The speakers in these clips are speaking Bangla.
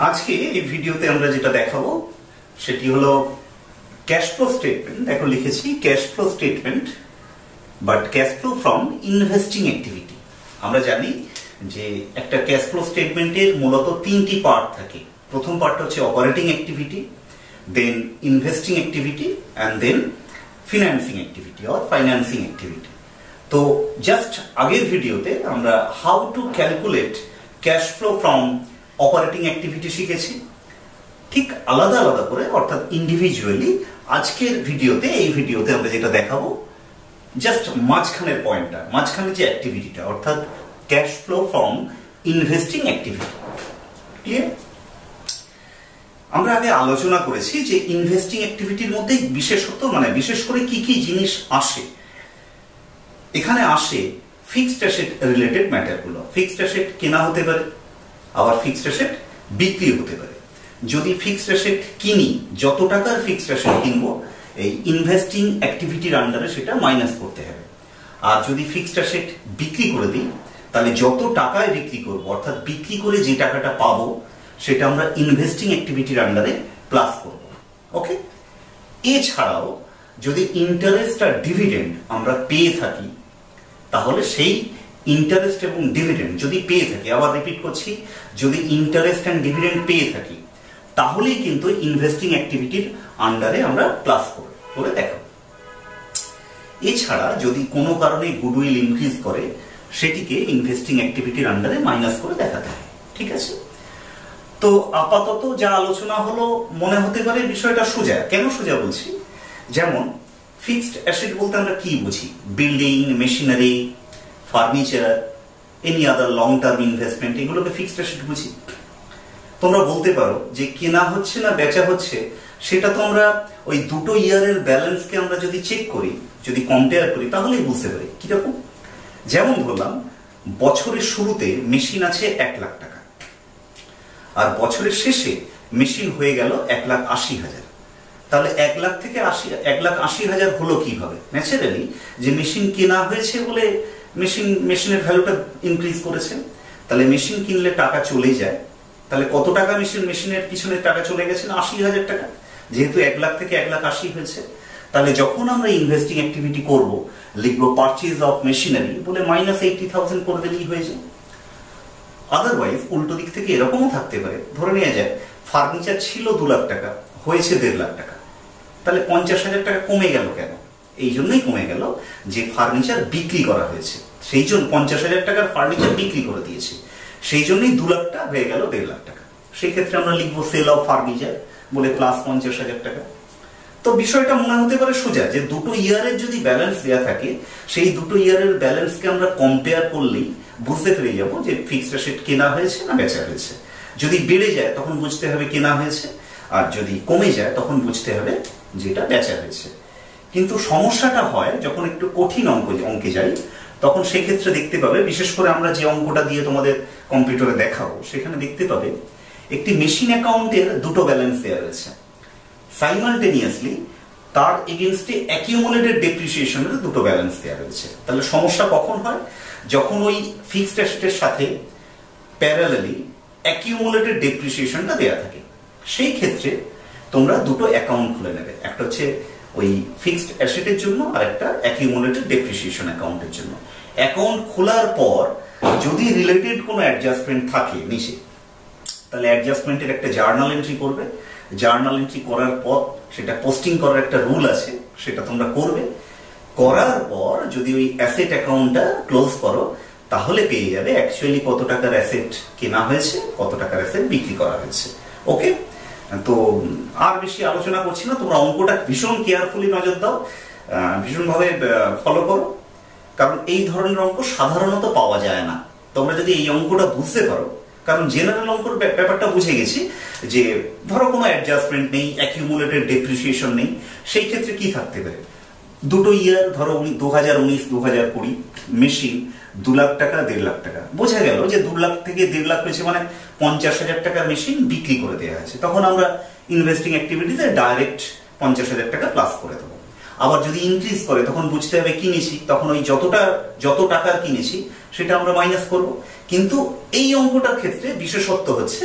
আজকে এই ভিডিওতে আমরা যেটা দেখাবো সেটি হলো ক্যাশ ফ্লো স্টেটমেন্ট। দেখো লিখেছি cash flow statement, but cash flow from investing activity. আমরা জানি যে একটা ক্যাশ ফ্লো স্টেটমেন্টের মূলত তিনটি পার্ট থাকে। প্রথম পার্টটা হচ্ছে operating activity, then investing activity and then financing activity or financing activity. তো জাস্ট আগের ভিডিওতে আমরা how to calculate cash flow from operating activity শিখেছি, ঠিক আলাদা আলাদা করে অর্থাৎ ইন্ডিভিজুয়ালি আজকের ভিডিওতে এই ভিডিওতে আমরা যেটা দেখাবো জাস্ট মাঝখানের পয়েন্টটা, মাঝখানের যে অ্যাক্টিভিটিটা অর্থাৎ cash flow from investing activity. Clear? আমরা আগে আলোচনা করেছি যে ইনভেস্টিং অ্যাক্টিভিটির মধ্যে বিশেষত বিশেষ করে কি কি জিনিস আসে। এখানে আসে ফিক্সড অ্যাসেট রিলেটেড ম্যাটারগুলো। ফিক্সড অ্যাসেট কেনা হতে পারে, আবার ফিক্সড অ্যাসেট বিক্রি হতে পারে। যদি ফিক্সড অ্যাসেট কিনি, যত টাকার ফিক্সড অ্যাসেট কিনবো এই ইনভেস্টিং অ্যাক্টিভিটির আন্ডারে সেটা মাইনাস করতে হবে। আর যদি ফিক্সড অ্যাসেট বিক্রি করে দিই তাহলে যত টাকায় বিক্রি করবো অর্থাৎ বিক্রি করে যে টাকাটা পাবো সেটা আমরা ইনভেস্টিং অ্যাক্টিভিটির আন্ডারে প্লাস করব। ওকে? এছাড়াও যদি ইন্টারেস্ট আর ডিভিডেন্ড আমরা পেয়ে থাকি তাহলে সেই ইন্টারেস্ট এবং ডিভিডেন্ড যদি পেয়ে থাকি, আবার রিপিট করছি, যদি ইন্টারেস্ট এন্ড ডিভিডেন্ড পেয়ে থাকি তাহলেই কিন্তু ইনভেস্টিং অ্যাক্টিভিটির আন্ডারে আমরা প্লাস করে দেখাবো। এছাড়া যদি কোনো কারণে গুডউইল ইনক্রিজ করে সেটিকে ইনভেস্টিং অ্যাক্টিভিটির আন্ডারে মাইনাস করে দেখাতে হয়। ঠিক আছে? তো আপাতত যা আলোচনা হলো মনে হতে পারে বিষয়টা সোজা। কেন সোজা বলছি? যেমন ফিক্সড অ্যাসেট বলতে আমরা কি বুঝি? Building, machinery, furniture, any other long term investment, এগুলোকে ফিক্সড অ্যাসেট বুঝি। তোমরা বলতে পারো যে কেনা হচ্ছে না বেচা হচ্ছে, সেটা তো আমরা ওই দুটো ইয়ারের ব্যালেন্সকে আমরা যদি চেক করি, যদি কম্পেয়ার করি তাহলেই বুঝতে পারি। কিরকম? যেমন ধরলাম বছরের শুরুতে মেশিন আছে 1 লাখ টাকা, আর বছরের শেষে মেশিন হয়ে গেল 1,80,000। তাহলে 1 লাখ থেকে 1,80,000 হলো কিভাবে? ন্যাচারালি যে মেশিন কেনা হয়েছে বলে মেশিনের ভ্যালুটা ইনক্রিজ করেছে। তাহলে মেশিন কিনলে টাকা চলে যায়। তাহলে কত টাকা মেশিনের পিছনে টাকা চলে গেছে? 80,000 টাকা। যেহেতু 1 লাখ থেকে 1,80,000 হয়েছে, তাহলে যখন আমরা ইনভেস্টিং অ্যাক্টিভিটি করব লিখবো পারচেজ অফ মেশিনারি বলে -80,000 করে দিলেই হয়ে যায়। আদারওয়াইজ উল্টো দিক থেকে এরকমও থাকতে পারে, ধরে নেওয়া যায় ফার্নিচার ছিল 2 লাখ টাকা, হয়েছে 1.5 লাখ টাকা। তাহলে 50,000 টাকা কমে গেল কেন? এই জন্যই কমে গেল যে ফার্নিচার বিক্রি করা হয়েছে, সেই জন্য 50,000 টাকার ফার্নিচার বিক্রি করে দিয়েছে, সেই জন্যই 2 লাখটা হয়ে গেল 1.5 লাখ টাকা। সেই ক্ষেত্রে আমরা লিখবো সেল অফ ফার্নিচার বলে +50,000 টাকা। তো বিষয়টা মনে হতে পারে সোজা যে দুটো ইয়ারের যদি ব্যালেন্স দেওয়া থাকে সেই দুটো ইয়ারের ব্যালেন্সকে আমরা কম্পেয়ার করলেই বুঝতে পেরে যাবো যে ফিক্সড অ্যাসেট কেনা হয়েছে না বেচা হয়েছে। যদি বেড়ে যায় তখন বুঝতে হবে কেনা হয়েছে, আর যদি কমে যায় তখন বুঝতে হবে যেটা বেচা হয়েছে। কিন্তু সমস্যাটা হয় যখন একটু কঠিন অঙ্কে যাই, তখন সেক্ষেত্রে দেখতে পাবে, বিশেষ করে আমরা যে অঙ্কটা দিয়ে তোমাদের কম্পিউটারে দেখাবো সেখানে দেখতে পাবে একটি মেশিন অ্যাকাউন্টের দুটো ব্যালেন্স দেওয়া রয়েছে। সাইমালটেনিয়াসলি তার এগেইনস্টে অ্যাকিউমুলেটেড ডেপ্রিসিয়েশনের দুটো ব্যালেন্স দেওয়া রয়েছে। তাহলে সমস্যা কখন হয়? যখন ওই ফিক্সড অ্যাসেটের সাথে প্যারালালি অ্যাকিউমুলেটেড ডেপ্রিসিয়েশনটা দেওয়া থাকে। সেই ক্ষেত্রে তোমরা দুটো অ্যাকাউন্ট খুলে নেবে, একটা হচ্ছে ওই ফিক্সড অ্যাসেটের জন্য আর একটা অ্যাকিউমুলেটেড ডেপ্রিসিয়েশন অ্যাকাউন্টের জন্য। অ্যাকাউন্ট খোলার পর যদি রিলেটেড কোনো অ্যাডজাস্টমেন্ট থাকে নিচে, তাহলে অ্যাডজাস্টমেন্টের একটা জার্নাল এন্ট্রি করবে। জার্নাল এন্ট্রি করার পর সেটা পোস্টিং করার একটা রুল আছে, সেটা তোমরা করবে। করার পর যদি ওই অ্যাসেট অ্যাকাউন্টটা ক্লোজ করো তাহলে পেয়ে যাবে অ্যাকচুয়ালি কত টাকার অ্যাসেট কেনা হয়েছে, কত টাকার অ্যাসেট বিক্রি করা হয়েছে। ওকে? তো আর বেশি আলোচনা করছি না, তোমরা অঙ্কটা ভীষণ কেয়ারফুলি নজর দাও, ভীষণভাবে ফলো করো, কারণ এই ধরনের অঙ্ক সাধারণত পাওয়া যায় না। তোমরা যদি এই অঙ্কটা বুঝতে পারো, কারণ জেনারেল অঙ্কর ব্যাপারটা বুঝে গেছি যে ধরো কোনো অ্যাডজাস্টমেন্ট নেই, অ্যাকিউমুলেটেড ডেপ্রিসিয়েশন নেই, সেই ক্ষেত্রে কি থাকতে পারে? দুটো ইয়ার ধরো 2019-2020 মেশিন 2 লাখ টাকা 1.5 লাখ টাকা, বোঝা গেল যে 2 লাখ থেকে 1.5 লাখ হয়েছে, মানে 50,000 টাকার মেশিন বিক্রি করে দেওয়া হয়েছে। তখন আমরা ইনভেস্টিং অ্যাক্টিভিটিতে ডাইরেক্ট 50,000 টাকা প্লাস করে দেবো। আবার যদি ইনক্রিজ করে তখন বুঝতে হবে কিনেছি, তখন ওই যত টাকার কিনেছি সেটা আমরা মাইনাস করব। কিন্তু এই অঙ্কটার ক্ষেত্রে বিশেষত্ব হচ্ছে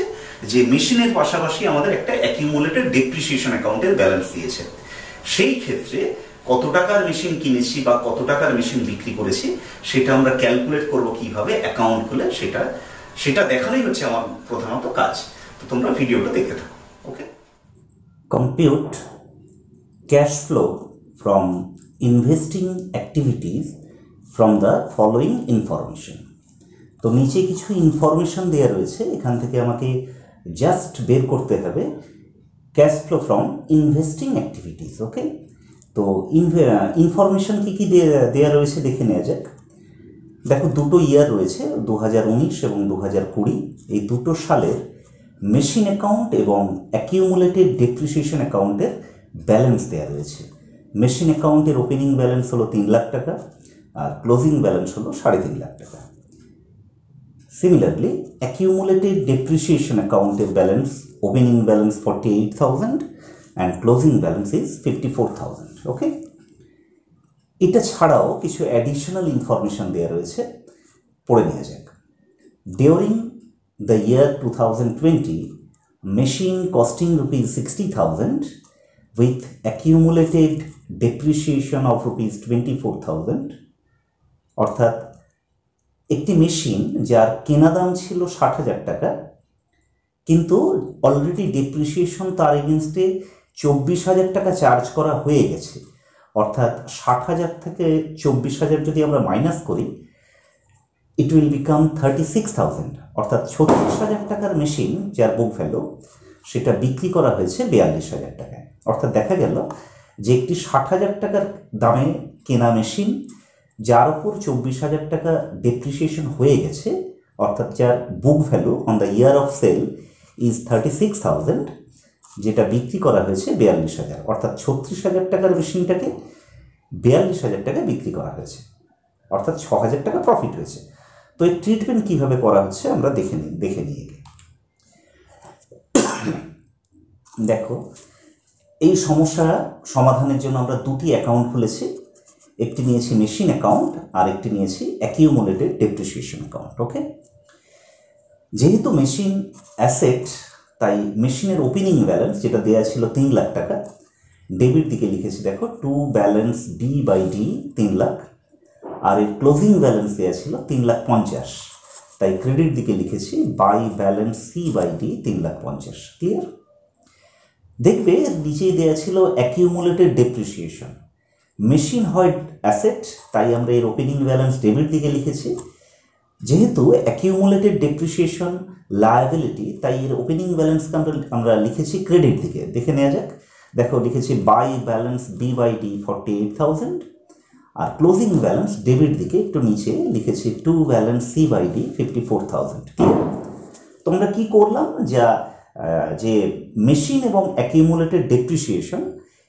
যে মেশিনের পাশাপাশি আমাদের একটা অ্যাকিউমুলেটেড ডেপ্রিসিয়েশন অ্যাকাউন্টের ব্যালেন্স দিয়েছে। সেই ক্ষেত্রে কত টাকার মেশিন কিনেছি বা কত টাকার মেশিন বিক্রি করেছি সেটা আমরা ক্যালকুলেট করব কিভাবে, অ্যাকাউন্ট খুলে সেটা দেখানোই হচ্ছে আমার প্রধানত কাজ। তো তোমরা ভিডিওটা দেখতে থাকো। Okay, compute cash flow from investing activities from the following information. তো নিচে কিছু ইনফরমেশন দেওয়া রয়েছে, এখান থেকে আমাকে জাস্ট বের করতে হবে cash flow from investing activities. Okay, তো ইনফরমেশন কী কী দেওয়া রয়েছে দেখে নেওয়া যাক। দেখো, দুটো ইয়ার রয়েছে, 2019 এবং 2020। এই দুটো সালের মেশিন অ্যাকাউন্ট এবং অ্যাকিউমুলেটেড ডেপ্রিসিয়েশন অ্যাকাউন্টের ব্যালেন্স দেওয়া রয়েছে। মেশিন অ্যাকাউন্টের ওপেনিং ব্যালেন্স হলো 3 লাখ টাকা আর ক্লোজিং ব্যালেন্স হলো 3.5 লাখ টাকা। সিমিলারলি অ্যাকিউমুলেটেড ডেপ্রিসিয়েশন অ্যাকাউন্টের balance, opening balance 48,000 and closing balance is 54,000। ওকে, এটা ছাড়াও কিছু অ্যাডিশনাল ইনফরমেশন দেওয়া রয়েছে, পড়ে নেওয়া যাক। During the year 2020, machine costing rupees 60,000 with accumulated depreciation of rupees 24,000, অর্থাৎ একটি মেশিন যার কেনা দাম ছিল 60,000 টাকা, কিন্তু অলরেডি ডেপ্রিসিয়েশন তার এগেনস্টে 24,000 টাকা চার্জ করা হয়ে গেছে। অর্থাৎ 60,000 থেকে 24,000 যদি আমরা মাইনাস করি, ইট উইল বিকাম 36,000। অর্থাৎ 36,000 টাকার মেশিন যার বুক ভ্যালু, সেটা বিক্রি করা হয়েছে 42,000 টাকায়। অর্থাৎ দেখা গেল যে একটি 60,000 টাকার দামে কেনা মেশিন যার উপর 24,000 টাকা ডেপ্রিসিয়েশন হয়ে গেছে, অর্থাৎ যার book value on the year of sale is 36,000, যেটা বিক্রি করা হয়েছে 42,000। অর্থাৎ 36,000 টাকার মেশিনটাকে 42,000 টাকা বিক্রি করা হয়েছে, অর্থাৎ 6,000 টাকা প্রফিট হয়েছে। তো এই ট্রিটমেন্ট কীভাবে করা হচ্ছে আমরা দেখে নিয়ে গিয়ে দেখো, এই সমস্যা সমাধানের জন্য আমরা দুটি অ্যাকাউন্ট খুলেছি। একটি নিয়েছি মেশিন অ্যাকাউন্ট আর একটি নিয়েছি অ্যাকিউমুলেটেড ডেপ্রিসিয়েশন অ্যাকাউন্ট। ওকে, যেহেতু মেশিন অ্যাসেট, তাই মেশিনের ওপেনিং ব্যালেন্স যেটা দেওয়া ছিল 3 লাখ টাকা, ডেবিট দিকে লিখেছি দেখো টু ব্যালেন্স B/D 3 লাখ, আর এর ক্লোজিং ব্যালেন্স দেওয়া ছিল 3,50,000, তাই ক্রেডিট দিকে লিখেছি বাই ব্যালেন্স C/D 3,50,000। ক্লিয়ার? দেখবে নিচেই দেওয়া ছিল অ্যাকিউমুলেটেড ডেপ্রিসিয়েশন। মেশিন হয় অ্যাসেট, তাই আমরা এর ওপেনিং ব্যালেন্স ডেবিট দিকে লিখেছি। যেহেতু অ্যাকিউমুলেটেড ডেপ্রিসিয়েশন লায়াবিলিটি, তাই এর ওপেনিং ব্যালেন্সকে আমরা লিখেছি ক্রেডিট দিকে। দেখে নেওয়া যাক। দেখো, লিখেছি বাই ব্যালেন্স B/D 48,000 আর ক্লোজিং ব্যালেন্স ডেবিট দিকে একটু নিচে লিখেছি টু ব্যালেন্স C/D 54,000। তোমরা কি করলাম, যে মেশিন এবং অ্যাকিউমুলেটেড ডেপ্রিসিয়েশন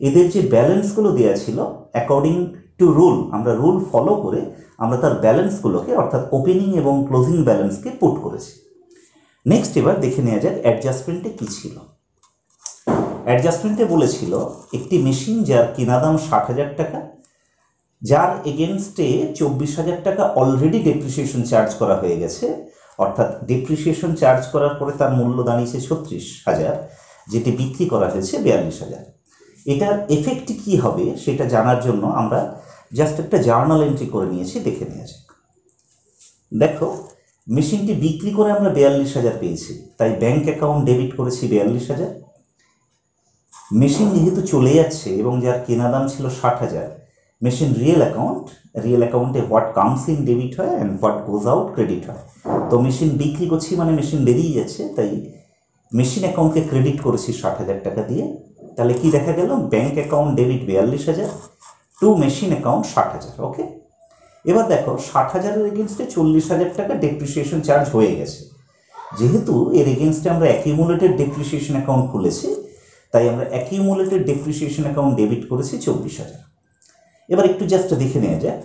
এদের যে ব্যালেন্সগুলো দেওয়া ছিল অ্যাকর্ডিং টু রুল, আমরা রুল ফলো করে আমরা তার ব্যালেন্সগুলোকে, অর্থাৎ ওপেনিং এবং ক্লোজিং ব্যালেন্সকে পুট করেছি। নেক্সট এবার দেখে নেওয়া যাক অ্যাডজাস্টমেন্টে কী ছিল। অ্যাডজাস্টমেন্টে বলেছিল একটি মেশিন যার কেনা দাম 60,000 টাকা, যার এগেনস্টে 24,000 টাকা অলরেডি ডেপ্রিসিয়েশন চার্জ করা হয়ে গেছে, অর্থাৎ ডেপ্রিসিয়েশন চার্জ করার পরে তার মূল্য দাঁড়িয়েছে 36,000, যেটি বিক্রি করা হয়েছে 42,000। এটার এফেক্ট কী হবে সেটা জানার জন্য আমরা জাস্ট একটা জার্নাল এন্ট্রি করে নিয়েছি, দেখে নেওয়া যাক। দেখো, মেশিনটি বিক্রি করে আমরা 42,000 পেয়েছি, তাই ব্যাংক অ্যাকাউন্ট ডেবিট করেছি 42,000। মেশিন যেহেতু চলে যাচ্ছে এবং যার কেনা দাম ছিল 60,000, মেশিন রিয়েল অ্যাকাউন্টে হোয়াট কামস ইন ডেবিট হয় and what goes out credit হয়। তো মেশিন বিক্রি করছি মানে মেশিন বেরিয়ে যাচ্ছে, তাই মেশিন অ্যাকাউন্টকে ক্রেডিট করেছি 60,000 টাকা দিয়ে। তাহলে কি দেখা গেল, bank account debit 42,000 to machine account 60,000। Okay, এবার দেখো 60,000-এর এগেনস্টে 40,000 টাকা ডেপ্রিসিয়েশন চার্জ হয়ে গেছে। যেহেতু এর এগেনস্টে আমরা অ্যাকিউমুলেটেড ডেপ্রিসিয়েশন অ্যাকাউন্ট খুলেছি, তাই আমরা অ্যাকিউমুলেটেড ডেপ্রিসিয়েশন অ্যাকাউন্ট ডেবিট করেছি 24,000। এবার একটু জাস্ট দেখে নেওয়া যায়,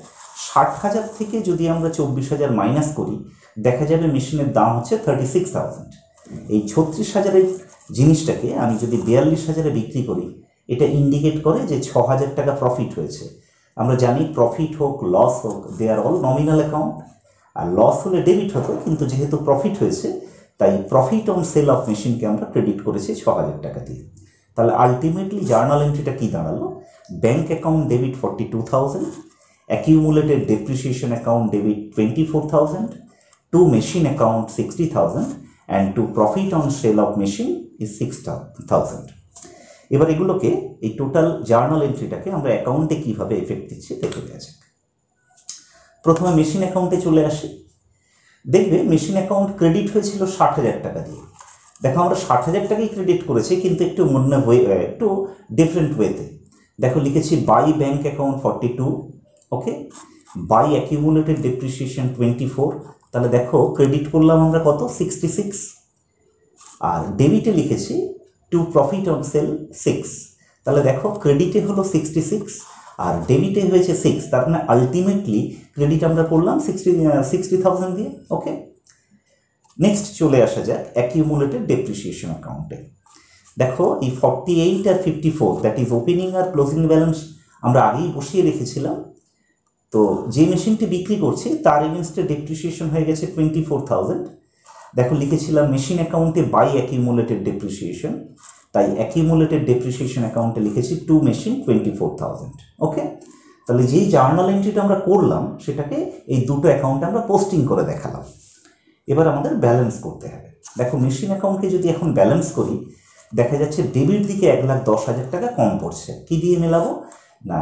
60,000 থেকে যদি আমরা 24,000 মাইনাস করি, দেখা যাবে মেশিনের দাম হচ্ছে 36,000। এই 36,000-এর জিনিসটাকে আমি যদি 42,000-এ বিক্রি করি, এটা ইন্ডিকেট করে যে 6,000 টাকা প্রফিট হয়েছে। আমরা জানি প্রফিট হোক লস হোক, দে আর অল নমিনাল অ্যাকাউন্ট, আর লস হলে ডেবিট হতো, কিন্তু যেহেতু প্রফিট হয়েছে তাই প্রফিট অন সেল অফ মেশিনকে আমরা ক্রেডিট করেছি 6,000 টাকা দিয়ে। তাহলে আলটিমেটলি জার্নাল এন্ট্রিটা কি দাঁড়ালো? Bank account debit 42,000, accumulated depreciation account debit 24,000, to machine account 60,000 and to profit on sale of machine is 6,000। এবার এগুলোকে এই টোটাল জার্নাল এন্ট্রিটাকে আমরা অ্যাকাউন্টে কীভাবে এফেক্ট দিচ্ছি দেখে নেওয়া যাক। প্রথমে মেশিন অ্যাকাউন্টে চলে আসি। দেখবে মেশিন অ্যাকাউন্ট ক্রেডিট হয়েছিল 60,000 টাকা দিয়ে। দেখো আমরা 60,000 টাকাই ক্রেডিট করেছি, কিন্তু একটু একটু ডিফারেন্ট ওয়েতে। দেখো লিখেছি by bank account 42, okay, by accumulated depreciation 24। তাহলে দেখো ক্রেডিট করলাম আমরা কত? 66। আর ডেবিটে লিখেছি টু প্রফিট অন সেল 6। তাহলে দেখো ক্রেডিটে হলো 66 আর ডেবিটে হয়েছে 6, তার মানে আলটিমেটলি ক্রেডিট আমরা করলাম 60,000 দিয়ে, ওকে। নেক্সট চলে আসা যাক অ্যাকিউমুলেটেড ডেপ্রিসিয়েশন অ্যাকাউন্টে। দেখো এই 48 আর 54 দ্যাট ইজ ওপেনিং আর ক্লোজিং ব্যালেন্স আমরা আগেই বসিয়ে রেখেছিলাম। তো যে মেশিনটি বিক্রি করছি তার এগেনস্টে ডেপ্রিসিয়েশন হয়ে গেছে 24,000। দেখো লিখেছিলাম মেশিন অ্যাকাউন্টে বাই অ্যাকিউমুলেটেড ডেপ্রিসিয়েশন, তাই অ্যাকিউমুলেটেড ডেপ্রিসিয়েশন অ্যাকাউন্টে লিখেছি টু মেশিন 24,000, ওকে। তাহলে যেই জার্নাল এন্ট্রিটা আমরা করলাম সেটাকে এই দুটো অ্যাকাউন্টে আমরা পোস্টিং করে দেখালাম। এবার আমাদের ব্যালেন্স করতে হবে। দেখো মেশিন অ্যাকাউন্টকে যদি এখন ব্যালেন্স করি, দেখা যাচ্ছে ডেবিট দিকে 1,10,000 টাকা কম পড়ছে। কি দিয়ে মেলাবো? না,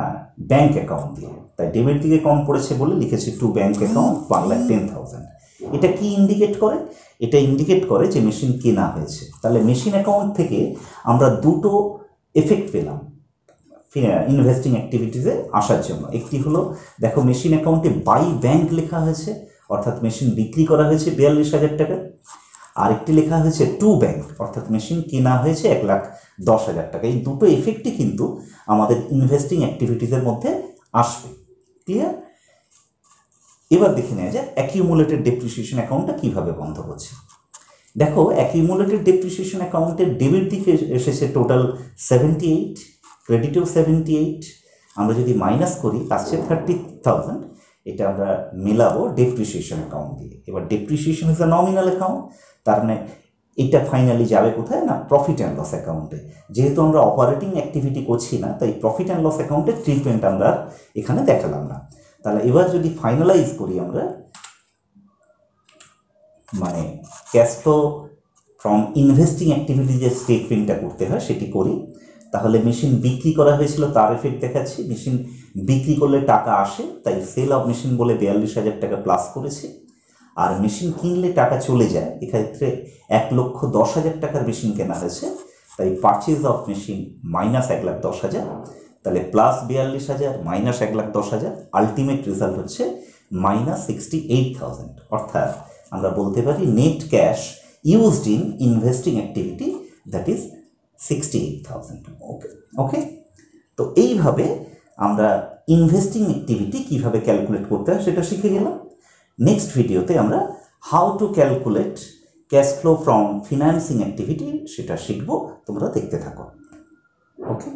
ব্যাঙ্ক অ্যাকাউন্ট দিয়ে। তাই ডেবিট দিকে কম পড়েছে বলে লিখেছি টু ব্যাঙ্ক অ্যাকাউন্ট 1,10,000। এটা কি ইন্ডিকেট করে? এটা ইন্ডিকেট করে যে মেশিন কেনা হয়েছে। তাহলে মেশিন অ্যাকাউন্ট থেকে আমরা দুটো এফেক্ট পেলাম ইনভেস্টিং অ্যাক্টিভিটিসে আসার জন্য। একটি হলো দেখো মেশিন অ্যাকাউন্টে বাই ব্যাঙ্ক লেখা হয়েছে, অর্থাৎ মেশিন বিক্রি করা হয়েছে 42,000 টাকা। আরেকটি লেখা হয়েছে টু ব্যাঙ্ক, অর্থাৎ মেশিন কেনা হয়েছে 1,10,000 টাকা। এই দুটো এফেক্টই কিন্তু আমাদের ইনভেস্টিং অ্যাক্টিভিটিসের মধ্যে আসবে। ক্লিয়ার? এবার দেখে নেওয়া যায় অ্যাকিউমুলেটেড ডেপ্রিসিয়েশন অ্যাকাউন্টটা কীভাবে বন্ধ হচ্ছে। দেখো অ্যাকিউমুলেটেড ডেপ্রিসিয়েশন অ্যাকাউন্টের ডেবিট দিকে এসেছে টোটাল 78, ক্রেডিটেও 78। আমরা যদি মাইনাস করি আসছে 30,000। এটা আমরা মেলাবো ডেপ্রিসিয়েশন অ্যাকাউন্ট দিয়ে। এবার depreciation is a nominal account, তার মানে এটা ফাইনালি যাবে কোথায়? না, প্রফিট অ্যান্ড লস অ্যাকাউন্টে। যেহেতু আমরা অপারেটিং অ্যাক্টিভিটি করছি না, তাই প্রফিট অ্যান্ড লস অ্যাকাউন্টের ট্রিটমেন্ট আমরা এখানে দেখালাম না। তাহলে এবার যদি ফাইনালাইজ করি আমরা, মানে cash flow from investing activity যে স্টেটমেন্টটা করতে হয় সেটি করি, তাহলে মেশিন বিক্রি করা হয়েছিল তার এফেক্ট দেখাচ্ছি। মেশিন বিক্রি করলে টাকা আসে, তাই সেল অফ মেশিন বলে 42,000 টাকা প্লাস করেছি। আর মেশিন কিনলে টাকা চলে যায়, এক্ষেত্রে 1,10,000 টাকার মেশিন কেনা হয়েছে, তাই পারচেজ অফ মেশিন মাইনাস 1,10,000, তাহলে প্লাস 42,000 মাইনাস 1,10,000, আলটিমেট রেজাল্ট হচ্ছে মাইনাস 68,000। অর্থাৎ আমরা বলতে পারি net cash used in investing activity that is 68,000, ওকে ওকে। তো এইভাবে আমরা ইনভেস্টিং অ্যাক্টিভিটি কীভাবে ক্যালকুলেট করতে হয় সেটা শিখে গেলাম। নেক্সট ভিডিওতে আমরা how to calculate cash flow from financing activity সেটা শিখব, তোমরা দেখতে থাকো, ওকে।